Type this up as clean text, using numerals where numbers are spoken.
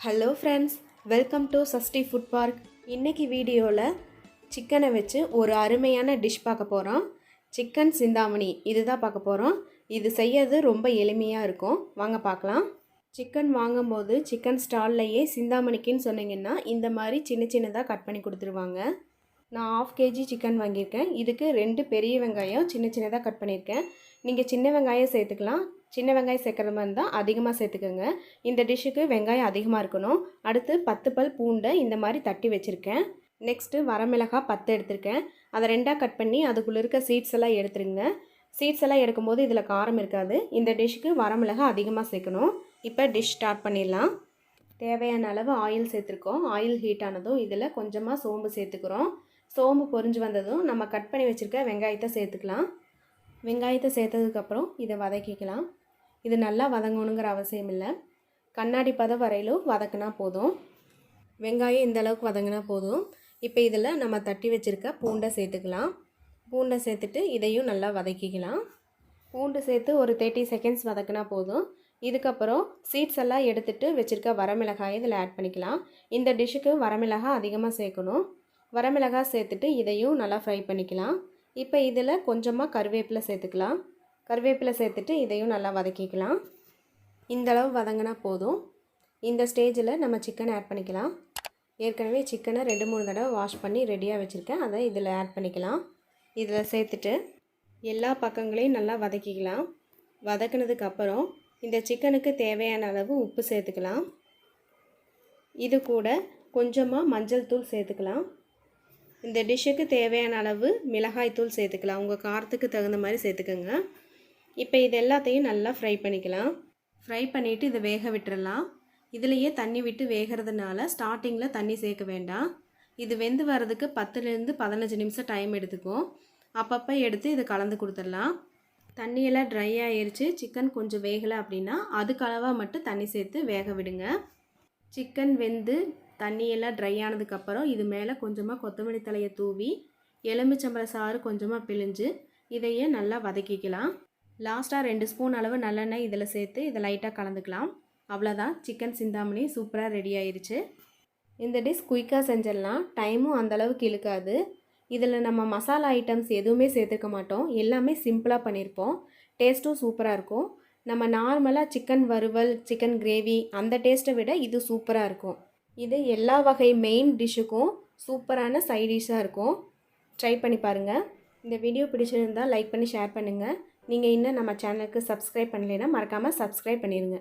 Hello friends, welcome to SashtiFoodPark. இன்றைக்கி வீடியோவில் சிக்கனை வச்சு ஒரு அருமையான டிஷ் பார்க்க போகிறோம். சிக்கன் சிந்தாமணி இதுதான் பார்க்க போகிறோம். இது செய்யறது ரொம்ப எளிமையாக இருக்கும். வாங்க பார்க்கலாம். சிக்கன் வாங்கும்போது சிக்கன் ஸ்டால்லையே சிந்தாமணிக்குன்னு சொன்னீங்கன்னா இந்த மாதிரி சின்ன சின்னதாக கட் பண்ணி கொடுத்துருவாங்க. நான் 1/2 kg சிக்கன் வாங்கியிருக்கேன். இதுக்கு 2 பெரிய வெங்காயம் சின்ன சின்னதாக கட் பண்ணியிருக்கேன். நீங்கள் சின்ன வெங்காயம் சேர்த்துக்கலாம். சின்ன வெங்காயம் சேர்க்குற மாதிரி இருந்தால் அதிகமாக சேர்த்துக்கோங்க. இந்த டிஷ்ஷுக்கு வெங்காயம் அதிகமாக இருக்கணும். அடுத்து 10 பல் பூண்டை இந்த மாதிரி தட்டி வச்சுருக்கேன். நெக்ஸ்ட்டு வரமிளகாய் 10 எடுத்திருக்கேன். அதை 2ஆக கட் பண்ணி அதுக்குள்ளே இருக்க சீட்ஸ் எல்லாம் எடுத்துருங்க. சீட்ஸ் எல்லாம் எடுக்கும்போது இதில் காரம் இருக்காது. இந்த டிஷ்ஷுக்கு வரமிளகாய் அதிகமாக சேர்க்கணும். இப்போ டிஷ் ஸ்டார்ட் பண்ணிடலாம். தேவையான அளவு ஆயில் சேர்த்துருக்கோம். ஆயில் ஹீட் ஆனதும் இதில் கொஞ்சமாக சோம்பு சேர்த்துக்கிறோம். சோம்பு பொரிஞ்சு வந்ததும் நம்ம கட் பண்ணி வச்சுருக்க வெங்காயத்தை சேர்த்துக்கலாம். வெங்காயத்தை சேர்த்ததுக்கப்புறம் இதை வதக்கிக்கலாம். இது நல்லா வதங்கணுங்கிற அவசியம் இல்லை. கண்ணாடி பதம் வரையிலும் வதக்கினா போதும். வெங்காயம் இந்த அளவுக்கு வதங்கினா போதும். இப்போ இதில் நம்ம தட்டி வச்சுருக்க பூண்டை சேர்த்துக்கலாம். பூண்டை சேர்த்துட்டு இதையும் நல்லா வதக்கிக்கலாம். பூண்டு சேர்த்து ஒரு 30 செகண்ட்ஸ் வதக்கினா போதும். இதுக்கப்புறம் சீட்ஸ் எல்லாம் எடுத்துகிட்டு வச்சுருக்க வரமிளகாய் இதில் ஆட் பண்ணிக்கலாம். இந்த டிஷ்ஷுக்கு வரமிளகாய் அதிகமாக சேர்க்கணும். வரமிளகாய் சேர்த்துட்டு இதையும் நல்லா ஃப்ரை பண்ணிக்கலாம். இப்போ இதில் கொஞ்சமாக கருவேப்பிலை சேர்த்துக்கலாம். கருவேப்பிலை சேர்த்துட்டு இதையும் நல்லா வதக்கிக்கலாம். இந்தளவு வதங்கினா போதும். இந்த ஸ்டேஜில் நம்ம சிக்கனை ஆட் பண்ணிக்கலாம். ஏற்கனவே சிக்கனை 2-3 தடவை வாஷ் பண்ணி ரெடியாக வச்சுருக்கேன். அதை இதில் ஆட் பண்ணிக்கலாம். இதில் சேர்த்துட்டு எல்லா பக்கங்களையும் நல்லா வதக்கிக்கலாம். வதக்கினதுக்கப்புறம் இந்த சிக்கனுக்கு தேவையான அளவு உப்பு சேர்த்துக்கலாம். இது கூட கொஞ்சமாக மஞ்சள் தூள் சேர்த்துக்கலாம். இந்த டிஷ்ஷுக்கு தேவையான அளவு மிளகாய் தூள் சேர்த்துக்கலாம். உங்கள் காரத்துக்கு தகுந்த மாதிரி சேர்த்துக்கோங்க. இப்போ இது எல்லாத்தையும் நல்லா ஃப்ரை பண்ணிக்கலாம். ஃப்ரை பண்ணிவிட்டு இதை வேக விட்டுறலாம். இதுலேயே தண்ணி விட்டு வேகிறதுனால ஸ்டார்டிங்கில் தண்ணி சேர்க்க வேண்டாம். இது வெந்து வர்றதுக்கு 10லேருந்து 15 நிமிஷம் டைம் எடுத்துக்கும். அப்பப்போ எடுத்து இதை கலந்து கொடுத்துடலாம். தண்ணியெல்லாம் ட்ரை ஆகிருச்சு, சிக்கன் கொஞ்சம் வேகலை அப்படின்னா அதுக்கு அளவாக மட்டும் தண்ணி சேர்த்து வேக விடுங்க. சிக்கன் வெந்து தண்ணியெல்லாம் ட்ரை ஆனதுக்கப்புறம் இது மேலே கொஞ்சமாக கொத்தமல்லி தழையை தூவி எலுமிச்சம்பழ சாறு கொஞ்சமாக பிழிஞ்சு இதையே நல்லா வதக்கிக்கலாம். லாஸ்ட்டாக 2 ஸ்பூன் அளவு நல்லெண்ணெய் இதில் சேர்த்து இதை லைட்டாக கலந்துக்கலாம். அவ்வளோதான், சிக்கன் சிந்தாமணி சூப்பராக ரெடி ஆயிடுச்சு. இந்த டிஷ் குயிக்காக செஞ்சிடலாம். டைமும் அந்தளவுக்கு இழுக்காது. இதில் நம்ம மசாலா ஐட்டம்ஸ் எதுவுமே சேர்த்துக்க மாட்டோம். எல்லாமே சிம்பிளாக பண்ணியிருப்போம். டேஸ்ட்டும் சூப்பராக இருக்கும். நம்ம நார்மலாக சிக்கன் வறுவல், சிக்கன் கிரேவி அந்த டேஸ்ட்டை விட இது சூப்பராக இருக்கும். இது எல்லா வகை மெயின் டிஷ்ஷுக்கும் சூப்பரான சைட் டிஷ்ஷாக இருக்கும். ட்ரை பண்ணி பாருங்கள். இந்த வீடியோ பிடிச்சிருந்தால் லைக் பண்ணி ஷேர் பண்ணுங்கள். நீங்கள் இன்னும் நம்ம சேனலுக்கு சப்ஸ்கிரைப் பண்ணலைன்னா மறக்காமல் சப்ஸ்கிரைப் பண்ணிடுங்க.